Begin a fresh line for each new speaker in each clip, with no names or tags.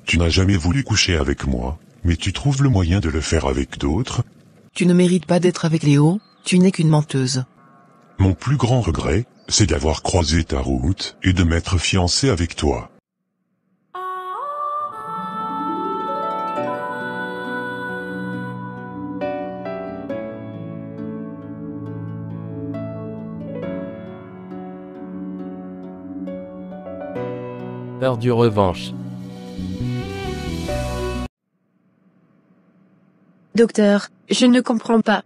Tu n'as jamais voulu coucher avec moi, mais tu trouves le moyen de le faire avec d'autres.
Tu ne mérites pas d'être avec Léo, tu n'es qu'une menteuse.
Mon plus grand regret, c'est d'avoir croisé ta route et de m'être fiancé avec toi.
Heure du revanche.
Docteur, je ne comprends pas.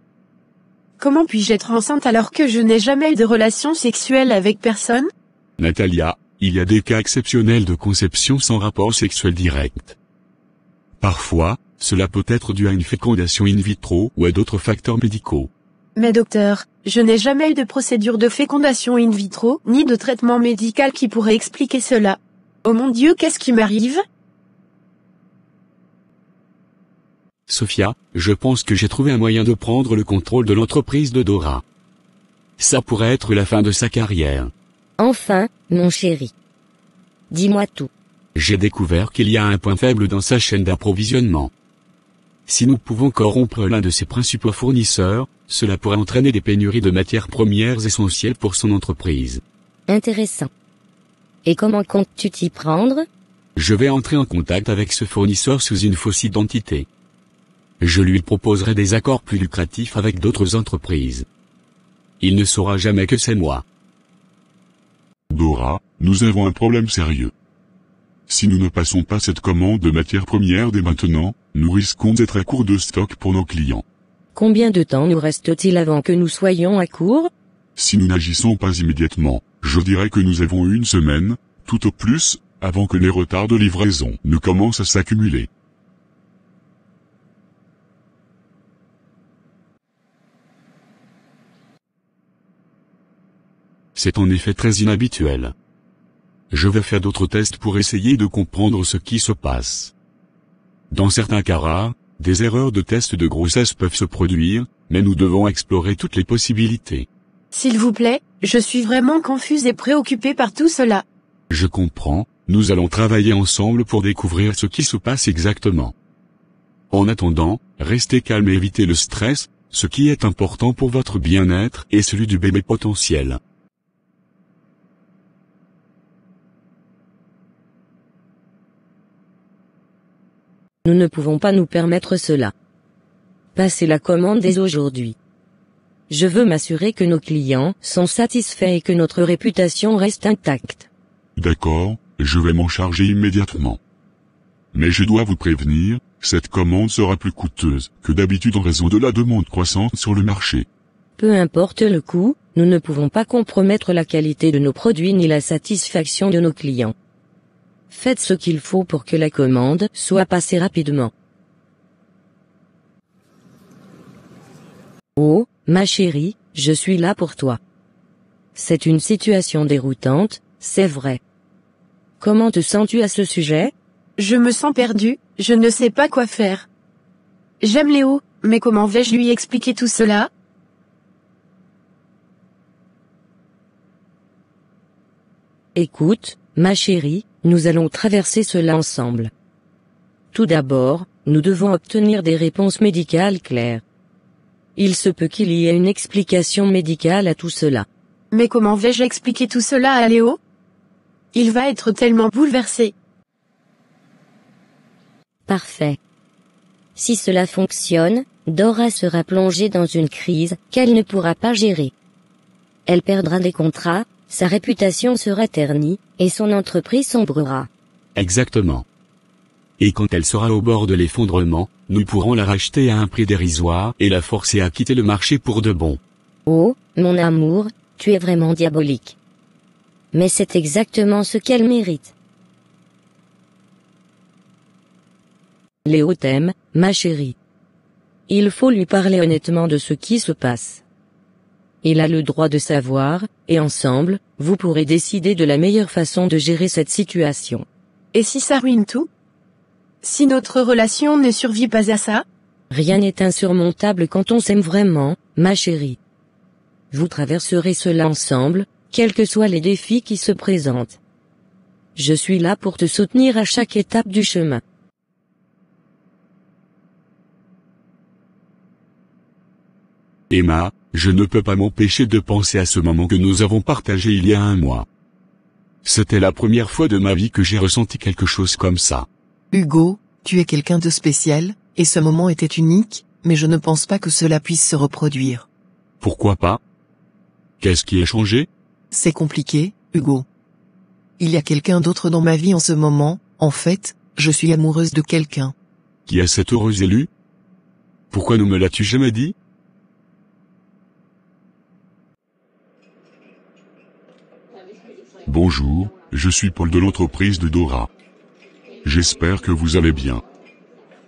Comment puis-je être enceinte alors que je n'ai jamais eu de relation sexuelle avec personne?
Natalia, il y a des cas exceptionnels de conception sans rapport sexuel direct. Parfois, cela peut être dû à une fécondation in vitro ou à d'autres facteurs médicaux.
Mais docteur, je n'ai jamais eu de procédure de fécondation in vitro, ni de traitement médical qui pourrait expliquer cela. Oh mon Dieu, qu'est-ce qui m'arrive?
Sophia, je pense que j'ai trouvé un moyen de prendre le contrôle de l'entreprise de Dora. Ça pourrait être la fin de sa carrière.
Enfin, mon chéri. Dis-moi tout.
J'ai découvert qu'il y a un point faible dans sa chaîne d'approvisionnement. Si nous pouvons corrompre l'un de ses principaux fournisseurs, cela pourrait entraîner des pénuries de matières premières essentielles pour son entreprise.
Intéressant. Et comment comptes-tu t'y prendre?
Je vais entrer en contact avec ce fournisseur sous une fausse identité. Je lui proposerai des accords plus lucratifs avec d'autres entreprises. Il ne saura jamais que c'est moi.
Dora, nous avons un problème sérieux. Si nous ne passons pas cette commande de matières premières dès maintenant, nous risquons d'être à court de stock pour nos clients.
Combien de temps nous reste-t-il avant que nous soyons à court?
Si nous n'agissons pas immédiatement, je dirais que nous avons une semaine, tout au plus, avant que les retards de livraison ne commencent à s'accumuler.
C'est en effet très inhabituel. Je vais faire d'autres tests pour essayer de comprendre ce qui se passe. Dans certains cas rares, des erreurs de test de grossesse peuvent se produire, mais nous devons explorer toutes les possibilités.
S'il vous plaît, je suis vraiment confuse et préoccupée par tout cela.
Je comprends, nous allons travailler ensemble pour découvrir ce qui se passe exactement. En attendant, restez calme et évitez le stress, ce qui est important pour votre bien-être et celui du bébé potentiel.
Nous ne pouvons pas nous permettre cela. Passez la commande dès aujourd'hui. Je veux m'assurer que nos clients sont satisfaits et que notre réputation reste intacte.
D'accord, je vais m'en charger immédiatement. Mais je dois vous prévenir, cette commande sera plus coûteuse que d'habitude en raison de la demande croissante sur le marché.
Peu importe le coût, nous ne pouvons pas compromettre la qualité de nos produits ni la satisfaction de nos clients. Faites ce qu'il faut pour que la commande soit passée rapidement. Oh, ma chérie, je suis là pour toi. C'est une situation déroutante, c'est vrai. Comment te sens-tu à ce sujet?
Je me sens perdue, je ne sais pas quoi faire. J'aime Léo, mais comment vais-je lui expliquer tout cela?
Écoute, ma chérie, nous allons traverser cela ensemble. Tout d'abord, nous devons obtenir des réponses médicales claires. Il se peut qu'il y ait une explication médicale à tout cela.
Mais comment vais-je expliquer tout cela à Léo? Il va être tellement bouleversé.
Parfait. Si cela fonctionne, Dora sera plongée dans une crise qu'elle ne pourra pas gérer. Elle perdra des contrats, sa réputation sera ternie, et son entreprise sombrera.
Exactement. Et quand elle sera au bord de l'effondrement, nous pourrons la racheter à un prix dérisoire et la forcer à quitter le marché pour de bon.
Oh, mon amour, tu es vraiment diabolique. Mais c'est exactement ce qu'elle mérite. Léo t'aime, ma chérie. Il faut lui parler honnêtement de ce qui se passe. Il a le droit de savoir, et ensemble, vous pourrez décider de la meilleure façon de gérer cette situation.
Et si ça ruine tout? Si notre relation ne survit pas à ça?
Rien n'est insurmontable quand on s'aime vraiment, ma chérie. Vous traverserez cela ensemble, quels que soient les défis qui se présentent. Je suis là pour te soutenir à chaque étape du chemin.
Emma, je ne peux pas m'empêcher de penser à ce moment que nous avons partagé il y a un mois. C'était la première fois de ma vie que j'ai ressenti quelque chose comme ça.
Hugo, tu es quelqu'un de spécial, et ce moment était unique, mais je ne pense pas que cela puisse se reproduire.
Pourquoi pas? Qu'est-ce qui a changé?
C'est compliqué, Hugo. Il y a quelqu'un d'autre dans ma vie en ce moment, en fait, je suis amoureuse de quelqu'un.
Qui est cet heureux élu? Pourquoi ne me l'as-tu jamais dit?
Bonjour, je suis Paul de l'entreprise de Dora. J'espère que vous allez bien.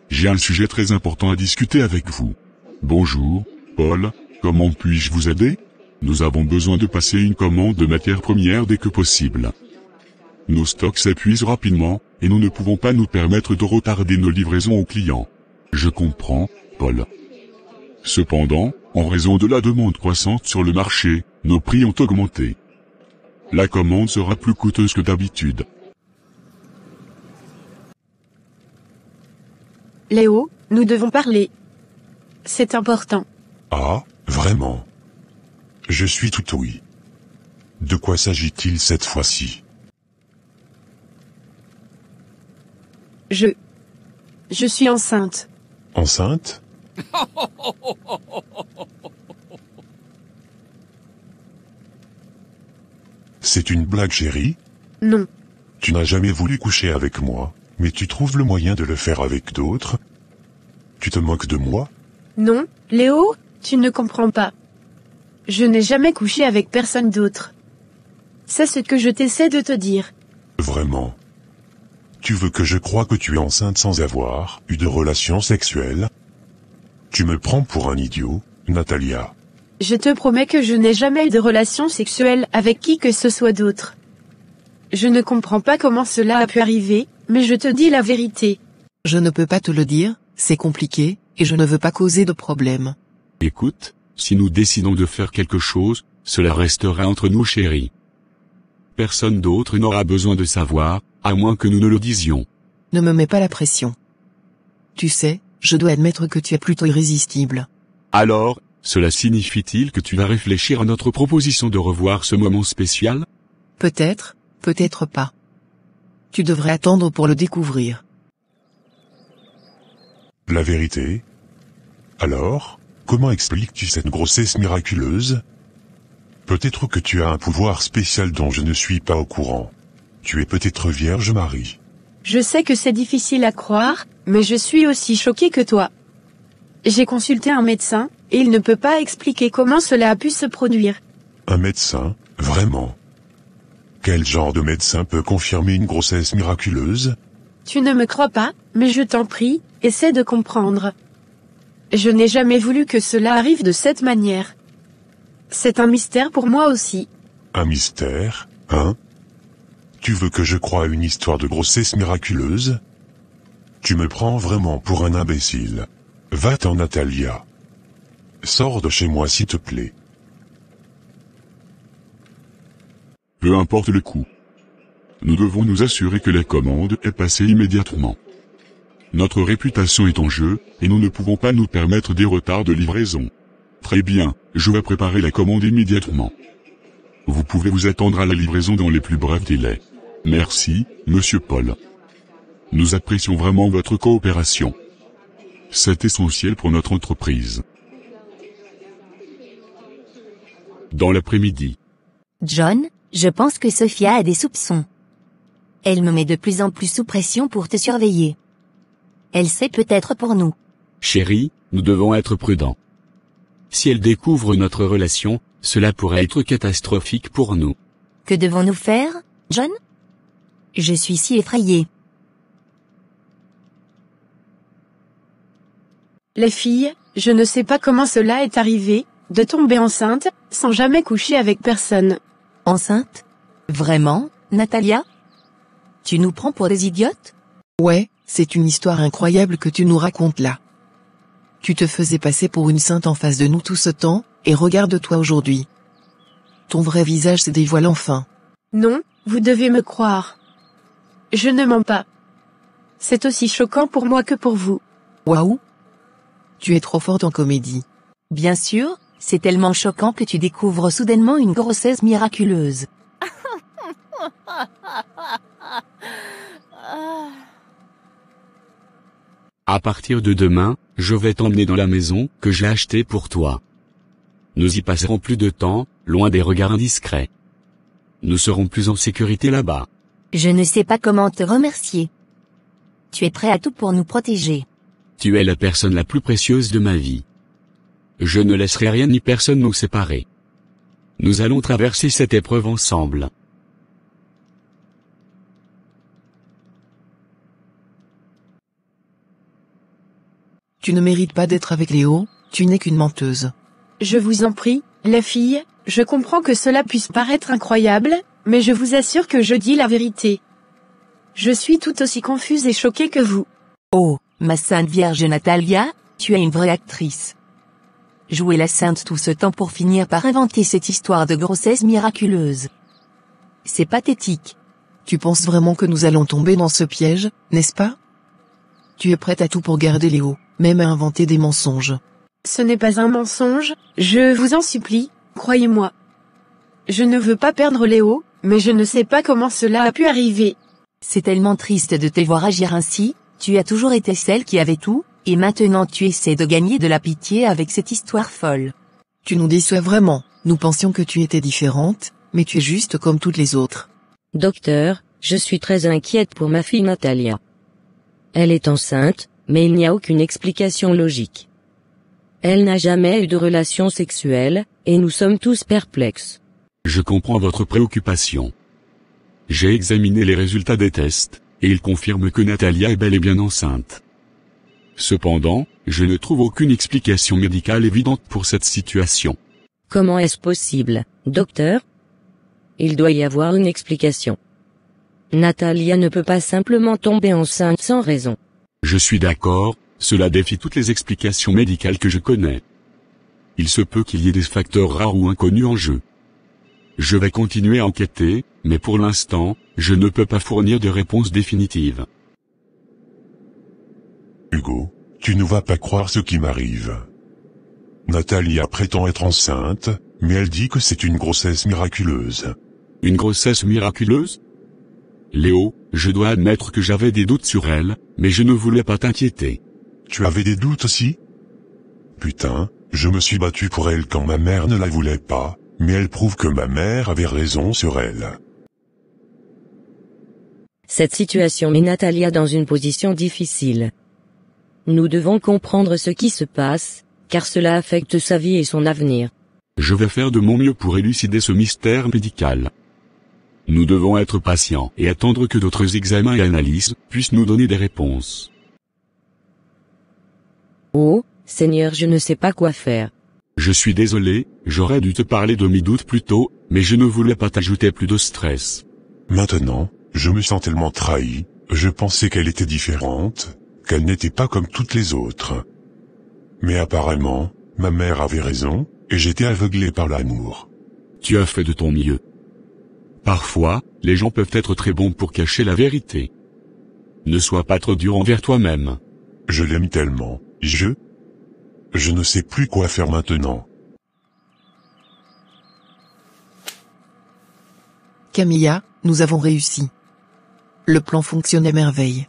J'ai un sujet très important à discuter avec vous. Bonjour, Paul, comment puis-je vous aider? Nous avons besoin de passer une commande de matières premières dès que possible. Nos stocks s'épuisent rapidement, et nous ne pouvons pas nous permettre de retarder nos livraisons aux clients. Je comprends, Paul. Cependant, en raison de la demande croissante sur le marché, nos prix ont augmenté. La commande sera plus coûteuse que d'habitude.
Léo, nous devons parler. C'est important.
Ah, vraiment? Je suis tout oui. De quoi s'agit-il cette fois-ci?
Je suis enceinte.
Enceinte? C'est une blague, chérie?
Non.
Tu n'as jamais voulu coucher avec moi, mais tu trouves le moyen de le faire avec d'autres? Tu te moques de moi?
Non, Léo, tu ne comprends pas. Je n'ai jamais couché avec personne d'autre. C'est ce que je t'essaie de te dire.
Vraiment? Tu veux que je croie que tu es enceinte sans avoir eu de relations sexuelles? Tu me prends pour un idiot, Natalia.
Je te promets que je n'ai jamais eu de relations sexuelles avec qui que ce soit d'autre. Je ne comprends pas comment cela a pu arriver, mais je te dis la vérité.
Je ne peux pas te le dire, c'est compliqué, et je ne veux pas causer de problème.
Écoute, si nous décidons de faire quelque chose, cela restera entre nous, chérie. Personne d'autre n'aura besoin de savoir, à moins que nous ne le disions.
Ne me mets pas la pression. Tu sais, je dois admettre que tu es plutôt irrésistible.
Alors, cela signifie-t-il que tu vas réfléchir à notre proposition de revoir ce moment spécial?
Peut-être, peut-être pas. Tu devrais attendre pour le découvrir.
La vérité? Alors, comment expliques-tu cette grossesse miraculeuse? Peut-être que tu as un pouvoir spécial dont je ne suis pas au courant. Tu es peut-être vierge, Marie.
Je sais que c'est difficile à croire, mais je suis aussi choquée que toi. J'ai consulté un médecin, et il ne peut pas expliquer comment cela a pu se produire.
Un médecin, vraiment? Quel genre de médecin peut confirmer une grossesse miraculeuse?
Tu ne me crois pas, mais je t'en prie, essaie de comprendre. Je n'ai jamais voulu que cela arrive de cette manière. C'est un mystère pour moi aussi.
Un mystère, hein? Tu veux que je croie à une histoire de grossesse miraculeuse? Tu me prends vraiment pour un imbécile. Va-t'en, Natalia. Sors de chez moi s'il te plaît.
Peu importe le coût. Nous devons nous assurer que la commande est passée immédiatement. Notre réputation est en jeu, et nous ne pouvons pas nous permettre des retards de livraison. Très bien, je vais préparer la commande immédiatement. Vous pouvez vous attendre à la livraison dans les plus brefs délais. Merci, Monsieur Paul. Nous apprécions vraiment votre coopération. C'est essentiel pour notre entreprise.
Dans l'après-midi.
John, je pense que Sophia a des soupçons. Elle me met de plus en plus sous pression pour te surveiller. Elle sait peut-être pour nous.
Chérie, nous devons être prudents. Si elle découvre notre relation, cela pourrait être catastrophique pour nous.
Que devons-nous faire, John? Je suis si effrayée.
Les filles, je ne sais pas comment cela est arrivé, de tomber enceinte, sans jamais coucher avec personne.
Enceinte? Vraiment, Natalia? Tu nous prends pour des idiotes?
Ouais, c'est une histoire incroyable que tu nous racontes là. Tu te faisais passer pour une sainte en face de nous tout ce temps, et regarde-toi aujourd'hui. Ton vrai visage se dévoile enfin.
Non, vous devez me croire. Je ne mens pas. C'est aussi choquant pour moi que pour vous.
Waouh! Tu es trop forte en comédie.
Bien sûr, C'est tellement choquant que tu découvres soudainement une grossesse miraculeuse.
À partir de demain, je vais t'emmener dans la maison que j'ai achetée pour toi. Nous y passerons plus de temps, loin des regards indiscrets. Nous serons plus en sécurité là-bas.
Je ne sais pas comment te remercier. Tu es prêt à tout pour nous protéger.
Tu es la personne la plus précieuse de ma vie. Je ne laisserai rien ni personne nous séparer. Nous allons traverser cette épreuve ensemble.
Tu ne mérites pas d'être avec Léo, tu n'es qu'une menteuse.
Je vous en prie, la fille, je comprends que cela puisse paraître incroyable, mais je vous assure que je dis la vérité. Je suis tout aussi confuse et choquée que vous.
Oh, ma sainte Vierge Natalia, tu es une vraie actrice. Jouer la sainte tout ce temps pour finir par inventer cette histoire de grossesse miraculeuse. C'est pathétique.
Tu penses vraiment que nous allons tomber dans ce piège, n'est-ce pas? Tu es prête à tout pour garder Léo, même à inventer des mensonges.
Ce n'est pas un mensonge, je vous en supplie, croyez-moi. Je ne veux pas perdre Léo, mais je ne sais pas comment cela a pu arriver.
C'est tellement triste de te voir agir ainsi, tu as toujours été celle qui avait tout, et maintenant tu essaies de gagner de la pitié avec cette histoire folle.
Tu nous déçois vraiment, nous pensions que tu étais différente, mais tu es juste comme toutes les autres.
Docteur, je suis très inquiète pour ma fille Natalia. Elle est enceinte, mais il n'y a aucune explication logique. Elle n'a jamais eu de relation sexuelle, et nous sommes tous perplexes.
Je comprends votre préoccupation. J'ai examiné les résultats des tests, et ils confirment que Natalia est bel et bien enceinte. Cependant, je ne trouve aucune explication médicale évidente pour cette situation.
Comment est-ce possible, docteur? Il doit y avoir une explication. Natalia ne peut pas simplement tomber enceinte sans raison.
Je suis d'accord, cela défie toutes les explications médicales que je connais. Il se peut qu'il y ait des facteurs rares ou inconnus en jeu. Je vais continuer à enquêter, mais pour l'instant, je ne peux pas fournir de réponse définitive.
Hugo, tu ne vas pas croire ce qui m'arrive. Natalia prétend être enceinte, mais elle dit que c'est une grossesse miraculeuse.
Une grossesse miraculeuse? Léo, je dois admettre que j'avais des doutes sur elle, mais je ne voulais pas t'inquiéter.
Tu avais des doutes aussi? Putain, je me suis battu pour elle quand ma mère ne la voulait pas, mais elle prouve que ma mère avait raison sur elle.
Cette situation met Natalia dans une position difficile. Nous devons comprendre ce qui se passe, car cela affecte sa vie et son avenir.
Je vais faire de mon mieux pour élucider ce mystère médical. Nous devons être patients et attendre que d'autres examens et analyses puissent nous donner des réponses.
Oh, Seigneur, je ne sais pas quoi faire.
Je suis désolé, j'aurais dû te parler de mes doutes plus tôt, mais je ne voulais pas t'ajouter plus de stress.
Maintenant, je me sens tellement trahi, je pensais qu'elle était différente, qu'elle n'était pas comme toutes les autres. Mais apparemment, ma mère avait raison, et j'étais aveuglé par l'amour.
Tu as fait de ton mieux. Parfois, les gens peuvent être très bons pour cacher la vérité. Ne sois pas trop dur envers toi-même.
Je l'aime tellement, je ne sais plus quoi faire maintenant.
Camilla, nous avons réussi. Le plan fonctionne à merveille.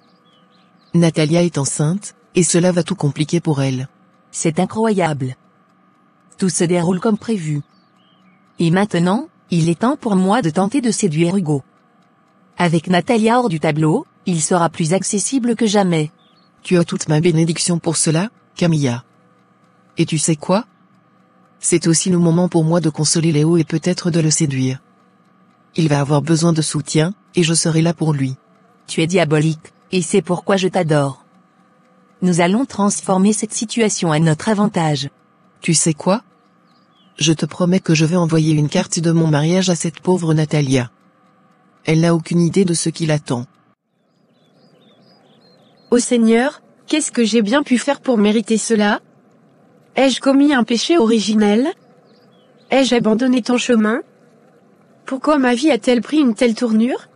Natalia est enceinte, et cela va tout compliquer pour elle.
C'est incroyable. Tout se déroule comme prévu. Et maintenant, il est temps pour moi de tenter de séduire Hugo. Avec Natalia hors du tableau, il sera plus accessible que jamais.
Tu as toute ma bénédiction pour cela, Camilla. Et tu sais quoi? C'est aussi le moment pour moi de consoler Léo et peut-être de le séduire. Il va avoir besoin de soutien, et je serai là pour lui.
Tu es diabolique, et c'est pourquoi je t'adore. Nous allons transformer cette situation à notre avantage.
Tu sais quoi? Je te promets que je vais envoyer une carte de mon mariage à cette pauvre Natalia. Elle n'a aucune idée de ce qui l'attend.
Ô Seigneur, qu'est-ce que j'ai bien pu faire pour mériter cela? Ai-je commis un péché originel? Ai-je abandonné ton chemin? Pourquoi ma vie a-t-elle pris une telle tournure?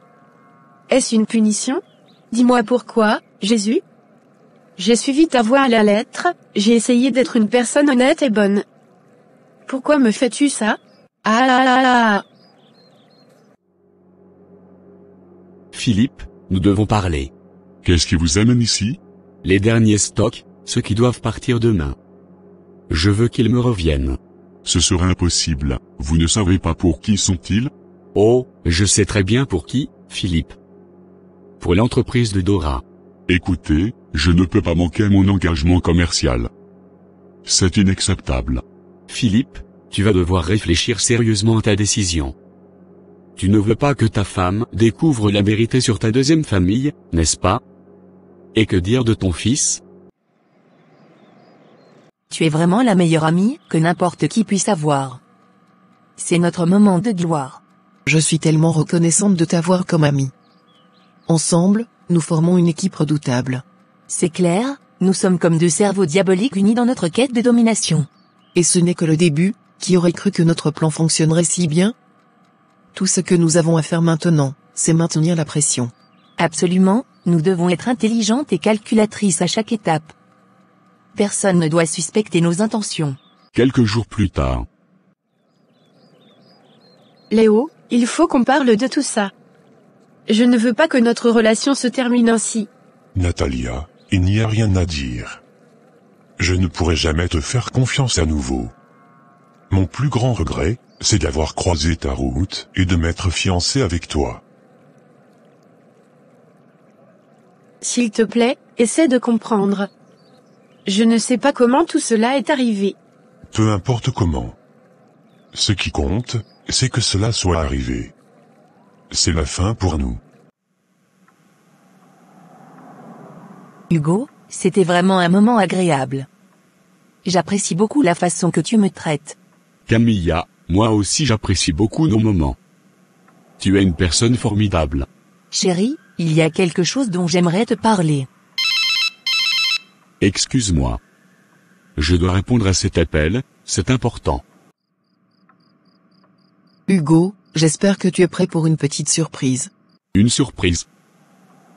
Est-ce une punition? Dis-moi pourquoi, Jésus? J'ai suivi ta voie à la lettre, j'ai essayé d'être une personne honnête et bonne. Pourquoi me fais-tu ça? Ah là là là!
Philippe, nous devons parler.
Qu'est-ce qui vous amène ici?
Les derniers stocks, ceux qui doivent partir demain. Je veux qu'ils me reviennent.
Ce serait impossible. Vous ne savez pas pour qui sont-ils?
Oh, je sais très bien pour qui, Philippe. Pour l'entreprise de Dora.
Écoutez, je ne peux pas manquer à mon engagement commercial. C'est inacceptable.
Philippe, tu vas devoir réfléchir sérieusement à ta décision. Tu ne veux pas que ta femme découvre la vérité sur ta deuxième famille, n'est-ce pas? Et que dire de ton fils?
Tu es vraiment la meilleure amie que n'importe qui puisse avoir. C'est notre moment de gloire.
Je suis tellement reconnaissante de t'avoir comme amie. Ensemble, nous formons une équipe redoutable.
C'est clair, nous sommes comme deux cerveaux diaboliques unis dans notre quête de domination.
Et ce n'est que le début, qui aurait cru que notre plan fonctionnerait si bien? Tout ce que nous avons à faire maintenant, c'est maintenir la pression.
Absolument, nous devons être intelligentes et calculatrices à chaque étape. Personne ne doit suspecter nos intentions.
Quelques jours plus tard.
Léo, il faut qu'on parle de tout ça. Je ne veux pas que notre relation se termine ainsi.
Natalia, il n'y a rien à dire. Je ne pourrai jamais te faire confiance à nouveau. Mon plus grand regret, c'est d'avoir croisé ta route et de m'être fiancé avec toi.
S'il te plaît, essaie de comprendre. Je ne sais pas comment tout cela est arrivé.
Peu importe comment. Ce qui compte, c'est que cela soit arrivé. C'est la fin pour nous.
Hugo, c'était vraiment un moment agréable. J'apprécie beaucoup la façon que tu me traites.
Camilla, moi aussi j'apprécie beaucoup nos moments. Tu es une personne formidable.
Chérie, il y a quelque chose dont j'aimerais te parler.
Excuse-moi. Je dois répondre à cet appel, c'est important.
Hugo, j'espère que tu es prêt pour une petite surprise.
Une surprise.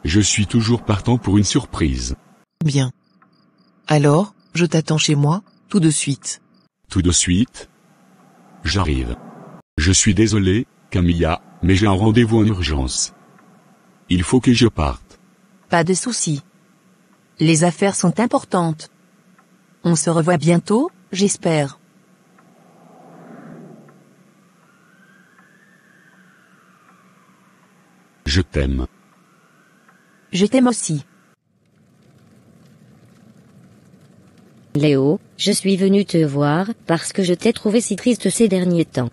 Je suis toujours partant pour une surprise.
Bien. Alors, je t'attends chez moi, tout de suite.
Tout de suite. J'arrive. Je suis désolé, Camilla, mais j'ai un rendez-vous en urgence. Il faut que je parte.
Pas de souci. Les affaires sont importantes. On se revoit bientôt, j'espère.
Je t'aime.
Je t'aime aussi.
Léo, je suis venu te voir parce que je t'ai trouvé si triste ces derniers temps.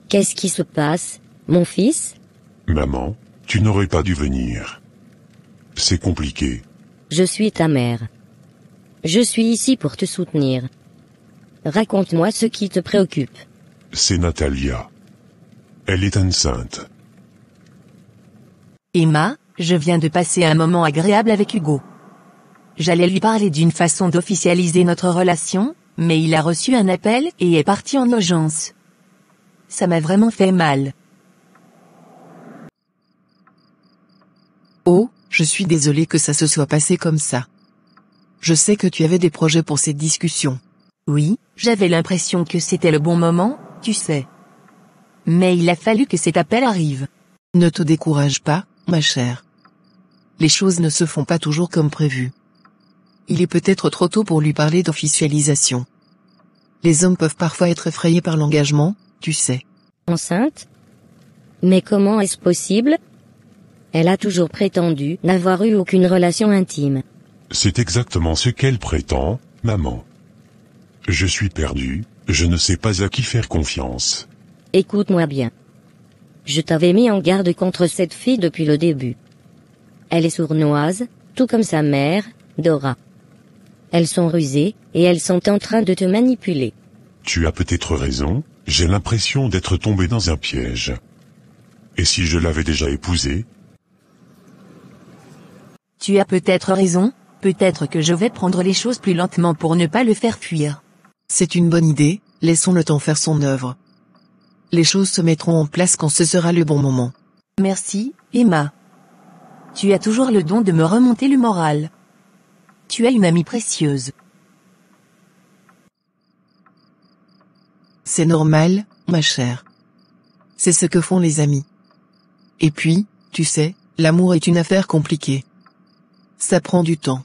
Qu'est-ce qui se passe, mon fils?
Maman, tu n'aurais pas dû venir. C'est compliqué.
Je suis ta mère. Je suis ici pour te soutenir. Raconte-moi ce qui te préoccupe.
C'est Natalia. Elle est enceinte.
Emma, je viens de passer un moment agréable avec Hugo. J'allais lui parler d'une façon d'officialiser notre relation, mais il a reçu un appel et est parti en urgence. Ça m'a vraiment fait mal.
Oh, je suis désolée que ça se soit passé comme ça. Je sais que tu avais des projets pour cette discussion.
Oui, j'avais l'impression que c'était le bon moment, tu sais. Mais il a fallu que cet appel arrive.
Ne te décourage pas, ma chère. Les choses ne se font pas toujours comme prévu. Il est peut-être trop tôt pour lui parler d'officialisation. Les hommes peuvent parfois être effrayés par l'engagement, tu sais.
Enceinte? Mais comment est-ce possible? Elle a toujours prétendu n'avoir eu aucune relation intime.
C'est exactement ce qu'elle prétend, maman. Je suis perdu, je ne sais pas à qui faire confiance.
Écoute-moi bien. Je t'avais mis en garde contre cette fille depuis le début. Elle est sournoise, tout comme sa mère, Dora. Elles sont rusées, et elles sont en train de te manipuler.
Tu as peut-être raison, j'ai l'impression d'être tombé dans un piège. Et si je l'avais déjà épousée?
Tu as peut-être raison, peut-être que je vais prendre les choses plus lentement pour ne pas le faire fuir.
C'est une bonne idée, laissons le temps faire son œuvre. Les choses se mettront en place quand ce sera le bon moment.
Merci, Emma. Tu as toujours le don de me remonter le moral. Tu es une amie précieuse.
C'est normal, ma chère. C'est ce que font les amis. Et puis, tu sais, l'amour est une affaire compliquée. Ça prend du temps.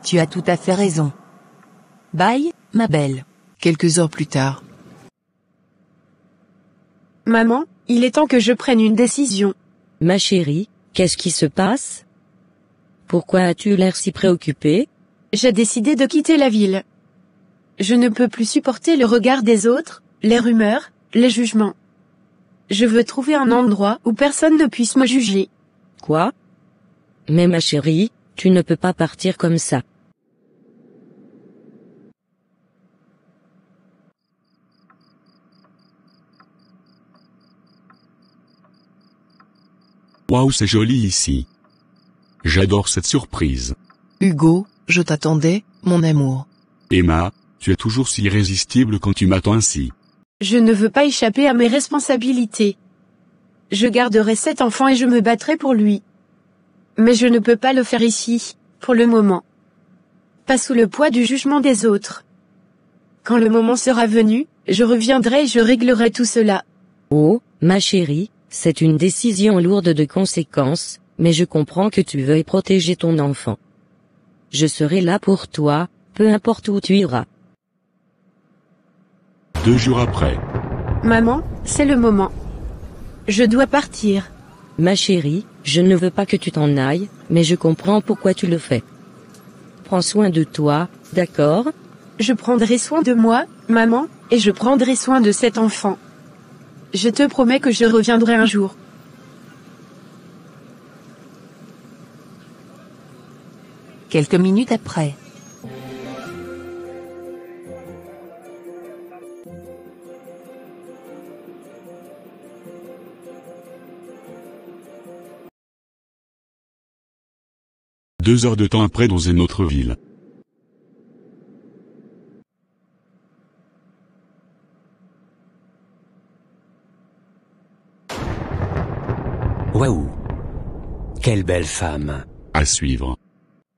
Tu as tout à fait raison. Bye, ma belle.
Quelques heures plus tard.
Maman, il est temps que je prenne une décision.
Ma chérie, qu'est-ce qui se passe? Pourquoi as-tu l'air si préoccupée?
J'ai décidé de quitter la ville. Je ne peux plus supporter le regard des autres, les rumeurs, les jugements. Je veux trouver un endroit où personne ne puisse me juger.
Quoi? Mais ma chérie, tu ne peux pas partir comme ça.
Waouh, c'est joli ici. J'adore cette surprise.
Hugo, je t'attendais, mon amour.
Emma, tu es toujours si irrésistible quand tu m'attends ainsi.
Je ne veux pas échapper à mes responsabilités. Je garderai cet enfant et je me battrai pour lui. Mais je ne peux pas le faire ici, pour le moment. Pas sous le poids du jugement des autres. Quand le moment sera venu, je reviendrai et je réglerai tout cela.
Oh, ma chérie, c'est une décision lourde de conséquences, mais je comprends que tu veuilles protéger ton enfant. Je serai là pour toi, peu importe où tu iras.
2 jours après.
Maman, c'est le moment. Je dois partir.
Ma chérie, je ne veux pas que tu t'en ailles, mais je comprends pourquoi tu le fais. Prends soin de toi, d'accord?
Je prendrai soin de moi, maman, et je prendrai soin de cet enfant. Je te promets que je reviendrai un jour.
Quelques minutes après.
Deux heures de temps après dans une autre ville.
Waouh! Quelle belle femme!
À suivre.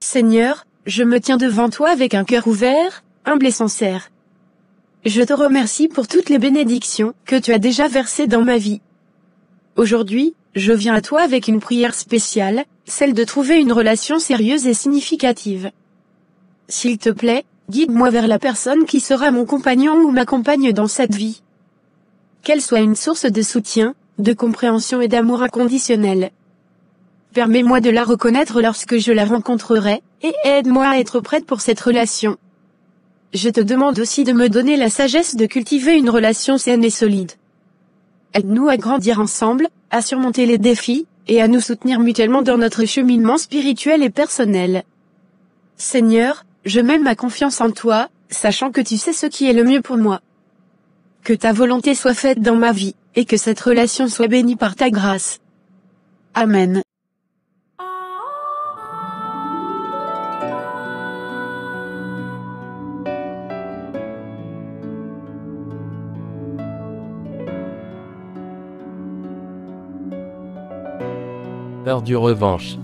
Seigneur, je me tiens devant toi avec un cœur ouvert, humble et sincère. Je te remercie pour toutes les bénédictions que tu as déjà versées dans ma vie. Aujourd'hui, je viens à toi avec une prière spéciale, celle de trouver une relation sérieuse et significative. S'il te plaît, guide-moi vers la personne qui sera mon compagnon ou ma compagne dans cette vie. Qu'elle soit une source de soutien, de compréhension et d'amour inconditionnel. Permets-moi de la reconnaître lorsque je la rencontrerai, et aide-moi à être prête pour cette relation. Je te demande aussi de me donner la sagesse de cultiver une relation saine et solide. Aide-nous à grandir ensemble, à surmonter les défis, et à nous soutenir mutuellement dans notre cheminement spirituel et personnel. Seigneur, je mets ma confiance en toi, sachant que tu sais ce qui est le mieux pour moi. Que ta volonté soit faite dans ma vie, et que cette relation soit bénie par ta grâce. Amen.
Heure du revanche.